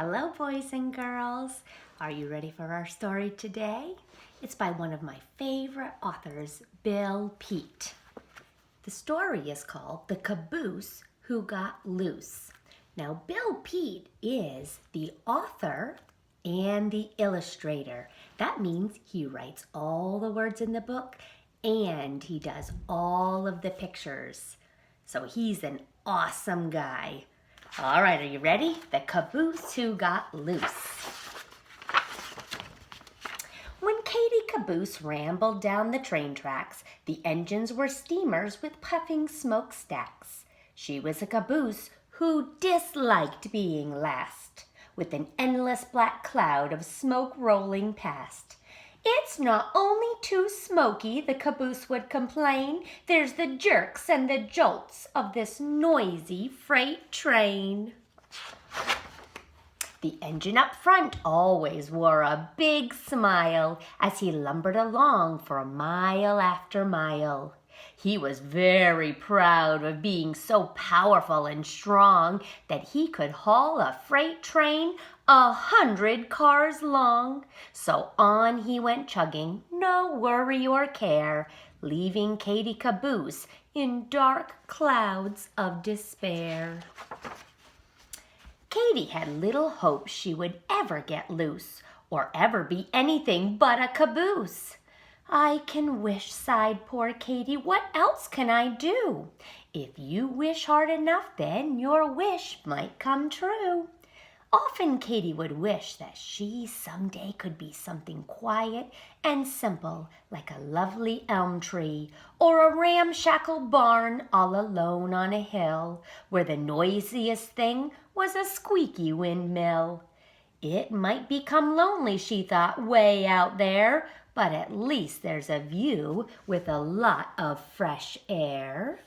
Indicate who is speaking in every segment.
Speaker 1: Hello, boys and girls. Are you ready for our story today? It's by one of my favorite authors, Bill Peet. The story is called The Caboose Who Got Loose. Now, Bill Peet is the author and the illustrator. That means he writes all the words in the book and he does all of the pictures. So he's an awesome guy. All right, are you ready? The Caboose Who Got Loose. When Katie Caboose rambled down the train tracks, the engines were steamers with puffing smokestacks. She was a caboose who disliked being last, with an endless black cloud of smoke rolling past. "It's not only too smoky," the caboose would complain. "There's the jerks and the jolts of this noisy freight train." The engine up front always wore a big smile as he lumbered along for mile after mile. He was very proud of being so powerful and strong that he could haul a freight train 100 cars long. So on he went chugging, no worry or care, leaving Katie Caboose in dark clouds of despair. Katie had little hope she would ever get loose or ever be anything but a caboose. "I can wish," sighed poor Katie. "What else can I do? If you wish hard enough, then your wish might come true." Often Katie would wish that she someday could be something quiet and simple, like a lovely elm tree or a ramshackle barn all alone on a hill, where the noisiest thing was a squeaky windmill. It might become lonely, she thought, way out there, but at least there's a view with a lot of fresh air.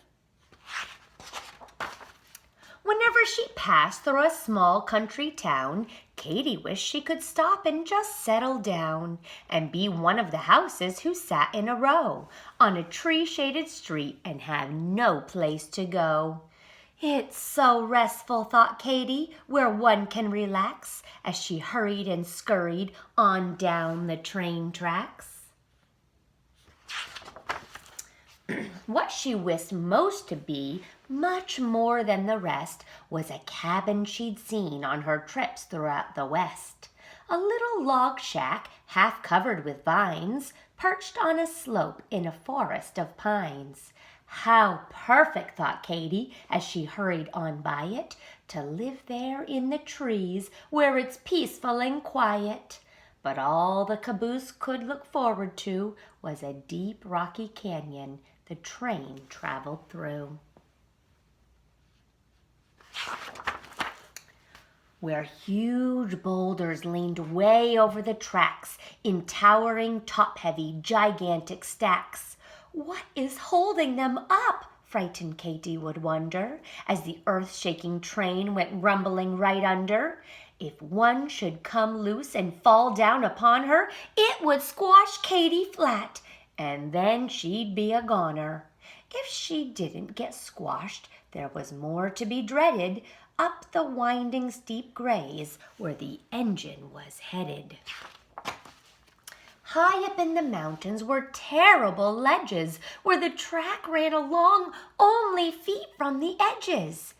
Speaker 1: Whenever she passed through a small country town, Katie wished she could stop and just settle down and be one of the houses who sat in a row on a tree-shaded street and have no place to go. "It's so restful," thought Katie, "where one can relax," as she hurried and scurried on down the train tracks. What she wished most to be, much more than the rest, was a cabin she'd seen on her trips throughout the West. A little log shack, half covered with vines, perched on a slope in a forest of pines. How perfect, thought Katie, as she hurried on by it, to live there in the trees where it's peaceful and quiet. But all the caboose could look forward to was a deep rocky canyon the train traveled through, where huge boulders leaned way over the tracks in towering, top-heavy, gigantic stacks. "What is holding them up?" frightened Katie would wonder, as the earth-shaking train went rumbling right under. If one should come loose and fall down upon her, it would squash Katie flat, and then she'd be a goner. If she didn't get squashed, there was more to be dreaded up the winding steep grays where the engine was headed. High up in the mountains were terrible ledges where the track ran along only feet from the edges.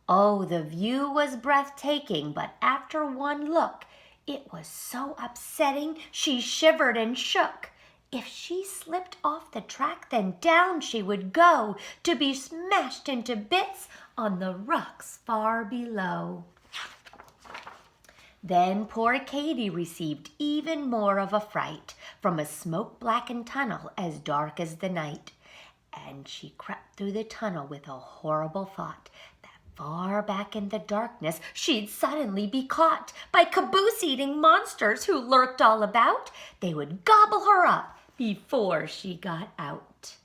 Speaker 1: Oh, the view was breathtaking, but after one look, it was so upsetting she shivered and shook. If she slipped off the track, then down she would go, to be smashed into bits on the rocks far below. Then poor Katie received even more of a fright from a smoke-blackened tunnel as dark as the night. And she crept through the tunnel with a horrible thought that far back in the darkness she'd suddenly be caught by caboose-eating monsters who lurked all about. They would gobble her up before she got out.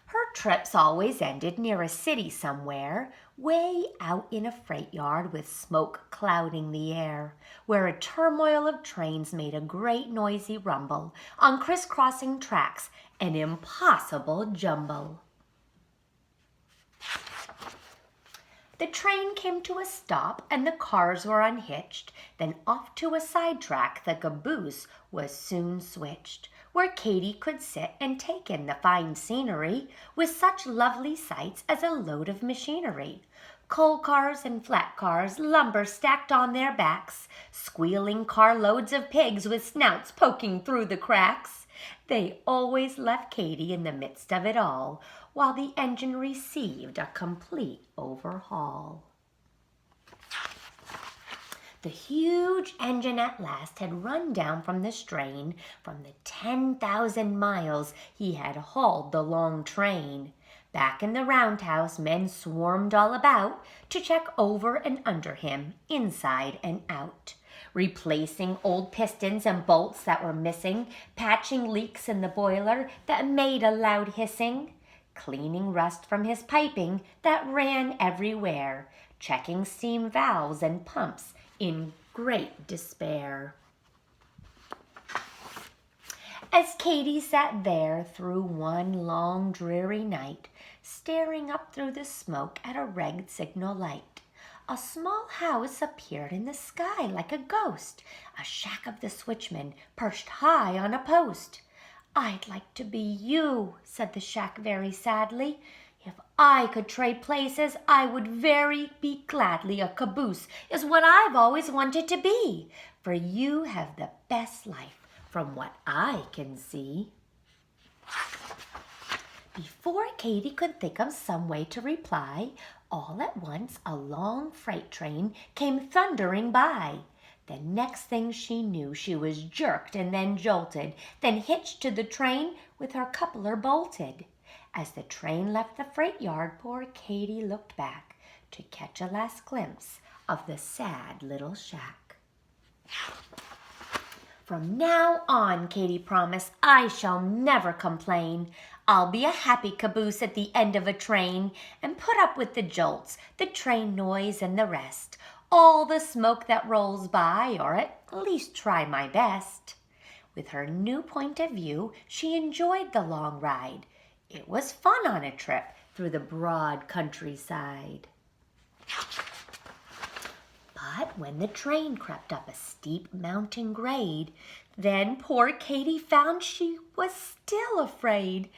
Speaker 1: Her trips always ended near a city somewhere, way out in a freight yard with smoke clouding the air, where a turmoil of trains made a great noisy rumble on crisscrossing tracks, an impossible jumble. The train came to a stop and the cars were unhitched. Then off to a side track the caboose was soon switched, where Katy could sit and take in the fine scenery, with such lovely sights as a load of machinery. Coal cars and flat cars, lumber stacked on their backs, squealing carloads of pigs with snouts poking through the cracks. They always left Katy in the midst of it all, while the engine received a complete overhaul. The huge engine at last had run down from the strain, from the 10,000 miles he had hauled the long train. Back in the roundhouse men swarmed all about to check over and under him, inside and out, replacing old pistons and bolts that were missing, patching leaks in the boiler that made a loud hissing, cleaning rust from his piping that ran everywhere, checking steam valves and pumps in great despair. As Katy sat there through one long dreary night, staring up through the smoke at a red signal light, a small house appeared in the sky like a ghost, a shack of the switchman perched high on a post. "I'd like to be you," said the shack very sadly. "If I could trade places, I would very be gladly. A caboose is what I've always wanted to be, for you have the best life from what I can see." Before Katy could think of some way to reply, all at once a long freight train came thundering by. The next thing she knew, she was jerked and then jolted, then hitched to the train with her coupler bolted. As the train left the freight yard, poor Katy looked back to catch a last glimpse of the sad little shack. "From now on," Katy promised, "I shall never complain. I'll be a happy caboose at the end of a train and put up with the jolts, the train noise and the rest, all the smoke that rolls by, or at least try my best." With her new point of view, she enjoyed the long ride. It was fun on a trip through the broad countryside. But when the train crept up a steep mountain grade, then poor Katy found she was still afraid,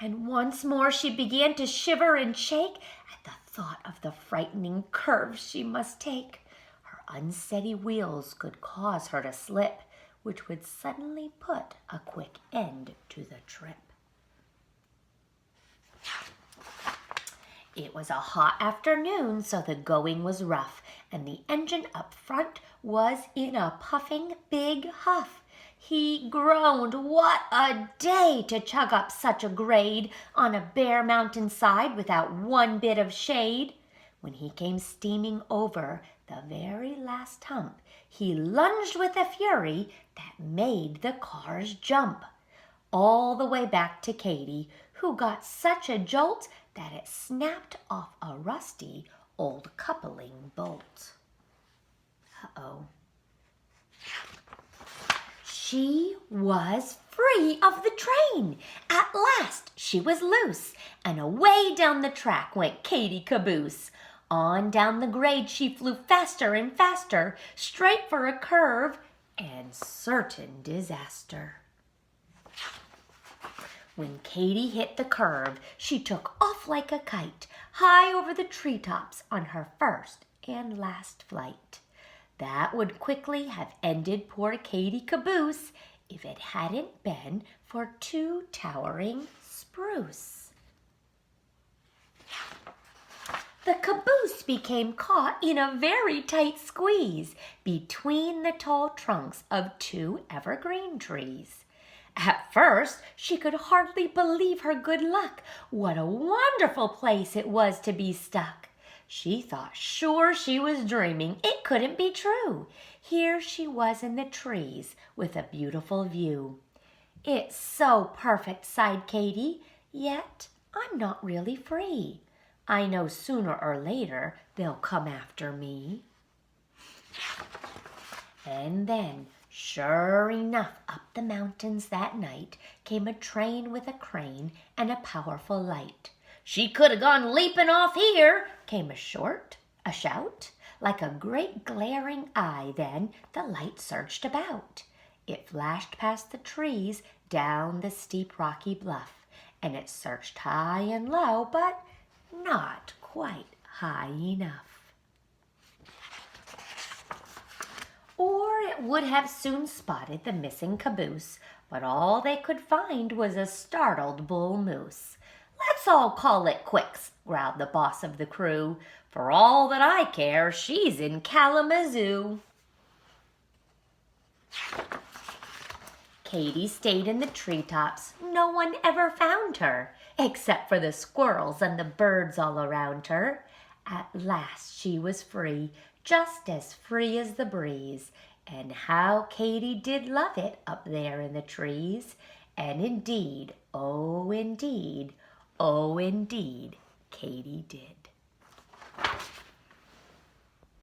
Speaker 1: and once more she began to shiver and shake at the thought of the frightening curves she must take. Her unsteady wheels could cause her to slip, which would suddenly put a quick end to the trip. It was a hot afternoon, so the going was rough, and the engine up front was in a puffing big huff. He groaned, "What a day to chug up such a grade on a bare mountainside without one bit of shade." When he came steaming over the very last hump, he lunged with a fury that made the cars jump, all the way back to Katy, who got such a jolt that it snapped off a rusty old coupling bolt. Uh-oh. She was free of the train. At last she was loose, and away down the track went Katy Caboose. On down the grade she flew faster and faster, straight for a curve and certain disaster. When Katy hit the curve, she took off like a kite, high over the treetops on her first and last flight. That would quickly have ended poor Katy Caboose if it hadn't been for two towering spruce. The caboose became caught in a very tight squeeze between the tall trunks of two evergreen trees. At first, she could hardly believe her good luck. What a wonderful place it was to be stuck. She thought sure she was dreaming. It couldn't be true. Here she was in the trees with a beautiful view. "It's so perfect," sighed Katy, "yet I'm not really free. I know sooner or later they'll come after me." And then, sure enough, up the mountains that night came a train with a crane and a powerful light. "She could have gone leaping off here," came a short, A shout? Like a great glaring eye, then the light searched about. It flashed past the trees, down the steep rocky bluff, and it searched high and low, but not quite high enough. Or it would have soon spotted the missing caboose, but all they could find was a startled bull moose. "Let's all call it quits," growled the boss of the crew. "For all that I care, she's in Kalamazoo." Katy stayed in the treetops. No one ever found her, except for the squirrels and the birds all around her. At last she was free, just as free as the breeze. And how Katy did love it up there in the trees. And indeed, oh indeed, Katy did.